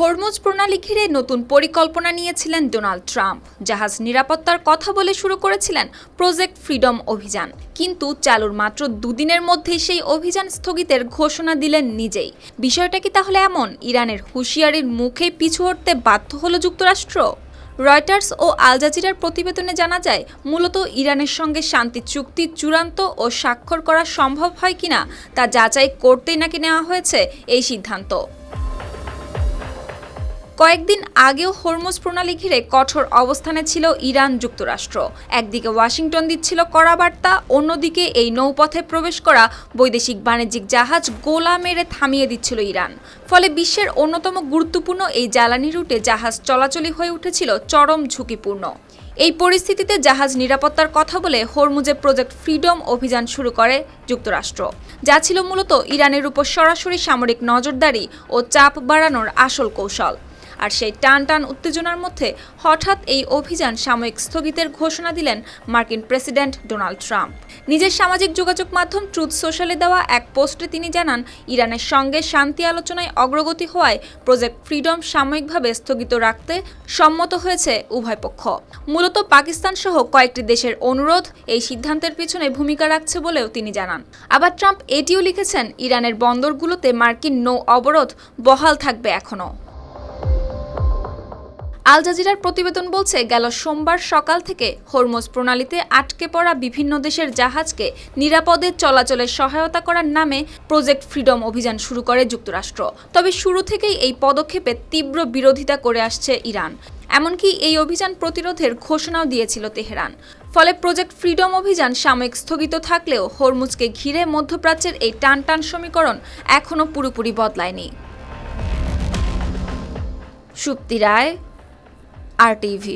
Hormuz প্রণালী ঘিরে নতুন পরিকল্পনা নিয়েছিলেন ডোনাল্ড ট্রাম্প। জাহাজ নিরাপত্তার কথা বলে শুরু করেছিলেন প্রজেক্ট ফ্রিডম অভিযান, কিন্তু চালুর মাত্র দুদিনের মধ্যেই সেই অভিযান স্থগিতের ঘোষণা দিলেন নিজেই। বিষয়টা কি তাহলে এমন? ইরানের হুঁশিয়ারির মুখে পিছু হটতে বাধ্য হলো যুক্তরাষ্ট্র? রয়টার্স ও আল জাজিরার প্রতিবেদনে জানা যায়, মূলত ইরানের সঙ্গে শান্তি চুক্তি চূড়ান্ত ও স্বাক্ষর করা সম্ভব হয় কিনা তা যাচাই করতেই নাকি নেওয়া হয়েছে এই সিদ্ধান্ত। কয়েকদিন আগেও হরমুজ প্রণালী ঘিরে কঠোর অবস্থানে ছিল ইরান যুক্তরাষ্ট্র। একদিকে ওয়াশিংটন দিচ্ছিল কড়া বার্তা, অন্যদিকে এই নৌপথে প্রবেশ করা বৈদেশিক বাণিজ্যিক জাহাজ গোলা মেরে থামিয়ে দিচ্ছিল ইরান। ফলে বিশ্বের অন্যতম গুরুত্বপূর্ণ এই জ্বালানি রুটে জাহাজ চলাচলই হয়ে উঠেছিল চরম ঝুঁকিপূর্ণ। এই পরিস্থিতিতে জাহাজ নিরাপত্তার কথা বলে হরমুজে প্রজেক্ট ফ্রিডম অভিযান শুরু করে যুক্তরাষ্ট্র, যা ছিল মূলত ইরানের উপর সরাসরি সামরিক নজরদারি ও চাপ বাড়ানোর আসল কৌশল। আর সেই টান উত্তেজনার মধ্যে হঠাৎ এই অভিযান সাময়িক স্থগিতের ঘোষণা দিলেন মার্কিন প্রেসিডেন্ট ডোনাল্ড ট্রাম্প। নিজের সামাজিক যোগাযোগ মাধ্যম ট্রুথ সোশ্যালে দেওয়া এক পোস্টে তিনি জানান, ইরানের সঙ্গে শান্তি আলোচনায় অগ্রগতি হওয়ায় প্রজেক্ট ফ্রিডম সাময়িকভাবে স্থগিত রাখতে সম্মত হয়েছে উভয় পক্ষ। মূলত পাকিস্তান সহ কয়েকটি দেশের অনুরোধ এই সিদ্ধান্তের পিছনে ভূমিকা রাখছে বলেও তিনি জানান। আবার ট্রাম্প এটিও লিখেছেন, ইরানের বন্দরগুলোতে মার্কিন নৌ অবরোধ বহাল থাকবে এখনও। আল জাজিরার প্রতিবেদন বলছে, গেল সোমবার সকাল থেকে হরমুজ প্রণালীতে আটকে পড়া বিভিন্ন দেশের জাহাজকে নিরাপদে চলাচলে সহায়তা করার নামে প্রজেক্ট ফ্রিডম অভিযান শুরু করে যুক্তরাষ্ট্র। তবে শুরু থেকেই এই পদক্ষেপে তীব্র বিরোধিতা করে আসছে ইরান। এমনকি এই অভিযান প্রতিরোধের ঘোষণাও দিয়েছিল তেহরান। ফলে প্রজেক্ট ফ্রিডম অভিযান সাময়িক স্থগিত থাকলেও হরমুজকে ঘিরে মধ্যপ্রাচ্যের এই টান সমীকরণ এখনও পুরোপুরি বদলায়নি। সুপ্তি রায়, RTV।